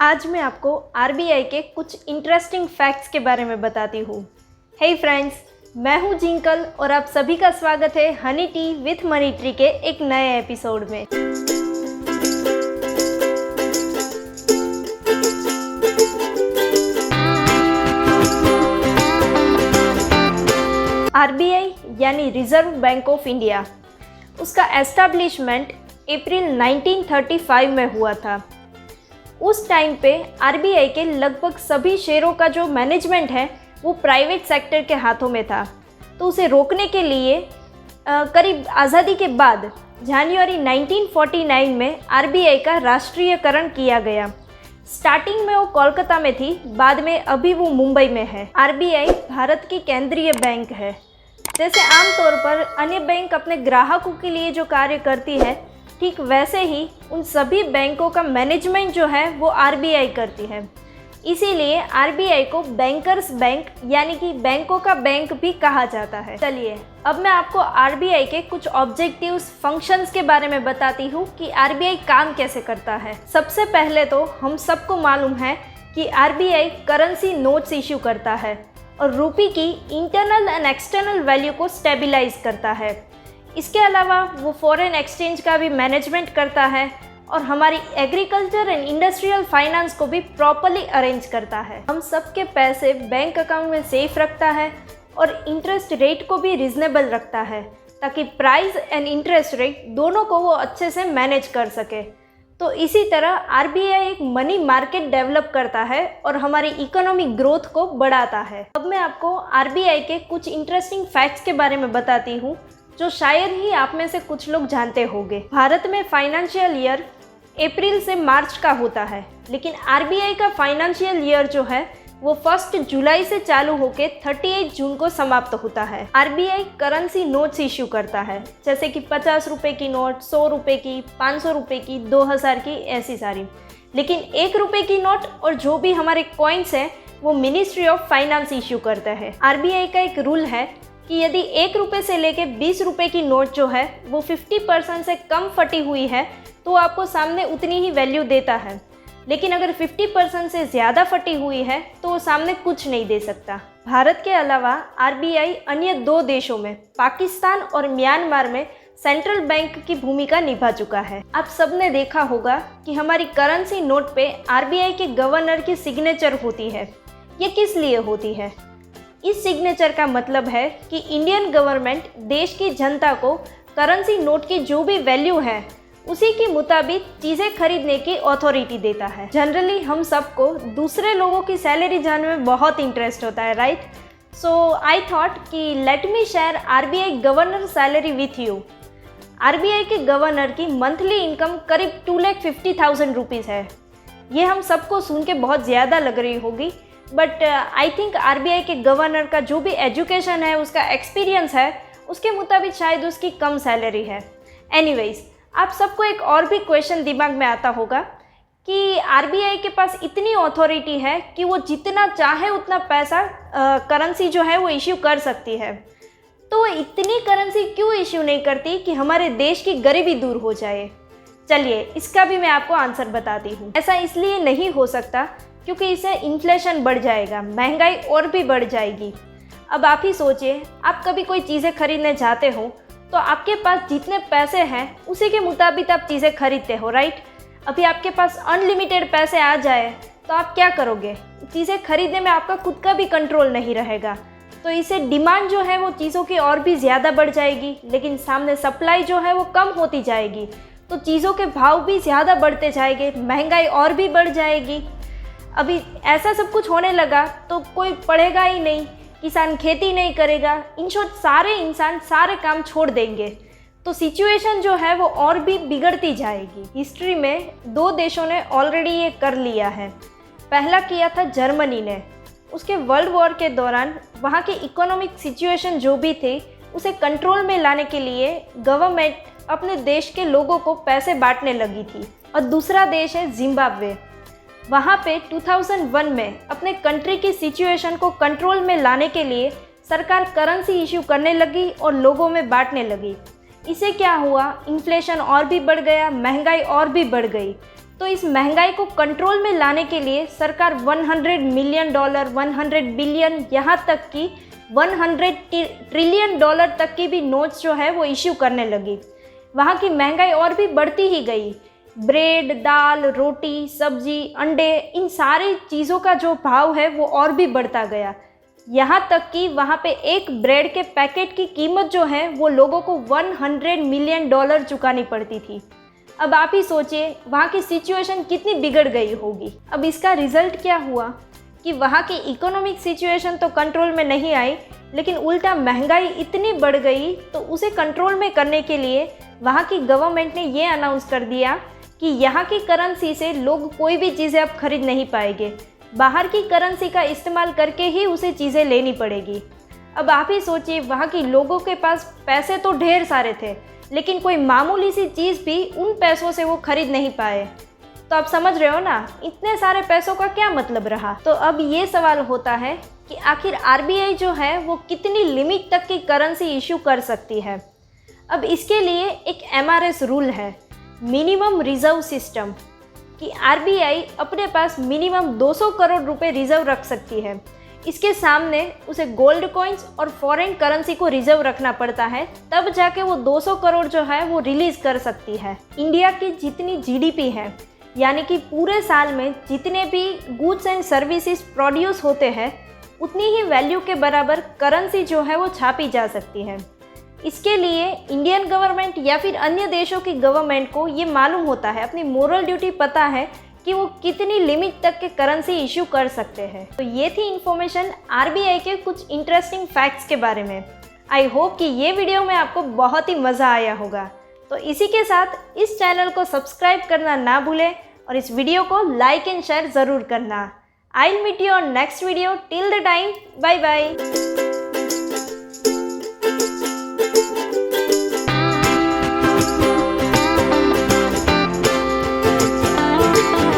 आज मैं आपको आरबीआई के कुछ इंटरेस्टिंग फैक्ट्स के बारे में बताती हूँ। हे फ्रेंड्स, मैं हूँ जिंकल और आप सभी का स्वागत है Honey T with money tree के एक नए एपिसोड में। आरबीआई यानी रिजर्व बैंक ऑफ इंडिया, उसका एस्टैब्लिशमेंट अप्रैल 1935 में हुआ था। उस टाइम पे आरबीआई के लगभग सभी शेयरों का जो मैनेजमेंट है वो प्राइवेट सेक्टर के हाथों में था। तो उसे रोकने के लिए करीब आज़ादी के बाद जनवरी 1949 में आरबीआई का राष्ट्रीयकरण किया गया। स्टार्टिंग में वो कोलकाता में थी, बाद में अभी वो मुंबई में है। आरबीआई भारत की केंद्रीय बैंक है। जैसे आमतौर पर अन्य बैंक अपने ग्राहकों के लिए जो कार्य करती है, ठीक वैसे ही उन सभी बैंकों का मैनेजमेंट जो है वो आरबीआई करती है। इसीलिए आरबीआई को बैंकर्स बैंक यानी कि बैंकों का बैंक भी कहा जाता है। चलिए अब मैं आपको आरबीआई के कुछ ऑब्जेक्टिव्स, फंक्शंस के बारे में बताती हूँ कि आरबीआई काम कैसे करता है। सबसे पहले तो हम सबको मालूम है कि आरबीआई करेंसी नोट्स इश्यू करता है और रुपये की इंटरनल एंड एक्सटर्नल वैल्यू को स्टेबलाइज करता है। इसके अलावा वो फॉरेन एक्सचेंज का भी मैनेजमेंट करता है और हमारी एग्रीकल्चर एंड इंडस्ट्रियल फाइनेंस को भी प्रॉपर्ली अरेंज करता है। हम सबके पैसे बैंक अकाउंट में सेफ रखता है और इंटरेस्ट रेट को भी रिजनेबल रखता है, ताकि प्राइस एंड इंटरेस्ट रेट दोनों को वो अच्छे से मैनेज कर सके। तो इसी तरह आरबीआई एक मनी मार्केट डेवलप करता है और हमारी इकोनॉमिक ग्रोथ को बढ़ाता है। अब मैं आपको आरबीआई के कुछ इंटरेस्टिंग फैक्ट्स के बारे में बताती हूँ जो शायद ही आप में से कुछ लोग जानते होंगे। भारत में फाइनेंशियल ईयर अप्रैल से मार्च का होता है, लेकिन आरबीआई का फाइनेंशियल ईयर जो है वो 1 जुलाई से चालू होकर 38 जून को समाप्त होता है। आरबीआई करेंसी नोट्स इश्यू करता है, जैसे कि 50 रुपए की नोट, 100 रुपए की, 500 रुपए की, 2000 की, ऐसी सारी। लेकिन 1 रुपए की नोट और जो भी हमारे कॉइन्स हैं वो मिनिस्ट्री ऑफ फाइनेंस इश्यू करता है। आरबीआई का एक रूल है कि यदि 1 रुपये से लेके 20 रुपये की नोट जो है वो 50% से कम फटी हुई है तो आपको सामने उतनी ही वैल्यू देता है, लेकिन अगर 50% से ज़्यादा फटी हुई है तो वो सामने कुछ नहीं दे सकता। भारत के अलावा आरबीआई अन्य 2 देशों में, पाकिस्तान और म्यांमार में सेंट्रल बैंक की भूमिका निभा चुका है। आप सबने देखा होगा कि हमारी करेंसी नोट पे आरबीआई के गवर्नर की सिग्नेचर होती है। ये किस लिए होती है? इस सिग्नेचर का मतलब है कि इंडियन गवर्नमेंट देश की जनता को करेंसी नोट की जो भी वैल्यू है उसी के मुताबिक चीज़ें खरीदने की अथॉरिटी देता है। जनरली हम सबको दूसरे लोगों की सैलरी जानने में बहुत इंटरेस्ट होता है, राइट? सो आई थॉट कि let me share RBI governor salary with you. RBI के गवर्नर की मंथली इनकम करीब 2,50,000 रुपीज़ है। ये हम सबको सुन के बहुत ज़्यादा लग रही होगी, बट आई थिंक आरबीआई के गवर्नर का जो भी एजुकेशन है, उसका एक्सपीरियंस है, उसके मुताबिक शायद उसकी कम सैलरी है। एनीवेज, आप सबको एक और भी क्वेश्चन दिमाग में आता होगा कि आरबीआई के पास इतनी अथॉरिटी है कि वो जितना चाहे उतना पैसा करेंसी जो है वो इश्यू कर सकती है, तो इतनी करेंसी क्यों इश्यू नहीं करती कि हमारे देश की गरीबी दूर हो जाए? चलिए इसका भी मैं आपको आंसर बताती हूँ। ऐसा इसलिए नहीं हो सकता क्योंकि इससे इन्फ्लेशन बढ़ जाएगा, महंगाई और भी बढ़ जाएगी। अब आप ही सोचिए, आप कभी कोई चीज़ें खरीदने जाते हो तो आपके पास जितने पैसे हैं उसी के मुताबिक आप चीज़ें खरीदते हो, राइट? अभी आपके पास अनलिमिटेड पैसे आ जाए तो आप क्या करोगे? चीज़ें खरीदने में आपका खुद का भी कंट्रोल नहीं रहेगा, तो इससे डिमांड जो है वो चीज़ों की और भी ज़्यादा बढ़ जाएगी, लेकिन सामने सप्लाई जो है वो कम होती जाएगी, तो चीज़ों के भाव भी ज़्यादा बढ़ते जाएंगे, महंगाई और भी बढ़ जाएगी। अभी ऐसा सब कुछ होने लगा तो कोई पढ़ेगा ही नहीं, किसान खेती नहीं करेगा, इन शॉर्ट सारे इंसान सारे काम छोड़ देंगे, तो सिचुएशन जो है वो और भी बिगड़ती जाएगी। हिस्ट्री में 2 देशों ने ऑलरेडी ये कर लिया है। पहला किया था जर्मनी ने। उसके वर्ल्ड वॉर के दौरान वहाँ की इकोनॉमिक सिचुएशन जो भी थी उसे कंट्रोल में लाने के लिए गवर्नमेंट अपने देश के लोगों को पैसे बांटने लगी थी। और दूसरा देश है जिम्बाब्वे। वहाँ पे 2001 में अपने कंट्री की सिचुएशन को कंट्रोल में लाने के लिए सरकार करेंसी इशू करने लगी और लोगों में बांटने लगी। इससे क्या हुआ? इन्फ्लेशन और भी बढ़ गया, महंगाई और भी बढ़ गई। तो इस महंगाई को कंट्रोल में लाने के लिए सरकार $100 मिलियन, 100 बिलियन, यहाँ तक कि $100 ट्रिलियन तक की भी नोट्स जो है वो इश्यू करने लगी। वहाँ की महंगाई और भी बढ़ती ही गई। ब्रेड, दाल, रोटी, सब्जी, अंडे, इन सारी चीज़ों का जो भाव है वो और भी बढ़ता गया। यहाँ तक कि वहाँ पे एक ब्रेड के पैकेट की कीमत जो है वो लोगों को $100 मिलियन चुकानी पड़ती थी। अब आप ही सोचिए वहाँ की सिचुएशन कितनी बिगड़ गई होगी। अब इसका रिज़ल्ट क्या हुआ कि वहाँ की इकोनॉमिक सिचुएशन तो कंट्रोल में नहीं आई, लेकिन उल्टा महंगाई इतनी बढ़ गई तो उसे कंट्रोल में करने के लिए वहाँ की गवर्नमेंट ने ये अनाउंस कर दिया कि यहाँ की करेंसी से लोग कोई भी चीज़ें अब खरीद नहीं पाएंगे, बाहर की करेंसी का इस्तेमाल करके ही उसे चीज़ें लेनी पड़ेगी। अब आप ही सोचिए वहाँ के लोगों के पास पैसे तो ढेर सारे थे, लेकिन कोई मामूली सी चीज़ भी उन पैसों से वो खरीद नहीं पाए। तो आप समझ रहे हो ना, इतने सारे पैसों का क्या मतलब रहा। तो अब ये सवाल होता है कि आखिर आरबीआई जो है वो कितनी लिमिट तक की करेंसी इशू कर सकती है। अब इसके लिए एक एमआरएस रूल है, मिनिमम रिजर्व सिस्टम, कि आरबीआई अपने पास मिनिमम 200 करोड़ रुपए रिजर्व रख सकती है। इसके सामने उसे गोल्ड कॉइन्स और फॉरेन करेंसी को रिजर्व रखना पड़ता है, तब जाके वो 200 करोड़ जो है वो रिलीज़ कर सकती है। इंडिया की जितनी जीडीपी है, यानी कि पूरे साल में जितने भी गुड्स एंड सर्विसेज प्रोड्यूस होते हैं, उतनी ही वैल्यू के बराबर करेंसी जो है वो छापी जा सकती है। इसके लिए इंडियन गवर्नमेंट या फिर अन्य देशों की गवर्नमेंट को ये मालूम होता है, अपनी मोरल ड्यूटी पता है कि वो कितनी लिमिट तक के करेंसी इशू कर सकते हैं। तो ये थी इन्फॉर्मेशन आरबीआई के कुछ इंटरेस्टिंग फैक्ट्स के बारे में। आई होप कि ये वीडियो में आपको बहुत ही मज़ा आया होगा। तो इसी के साथ इस चैनल को सब्सक्राइब करना ना भूलें और इस वीडियो को लाइक एंड शेयर ज़रूर करना। I will meet you on next video. Till the time, bye bye.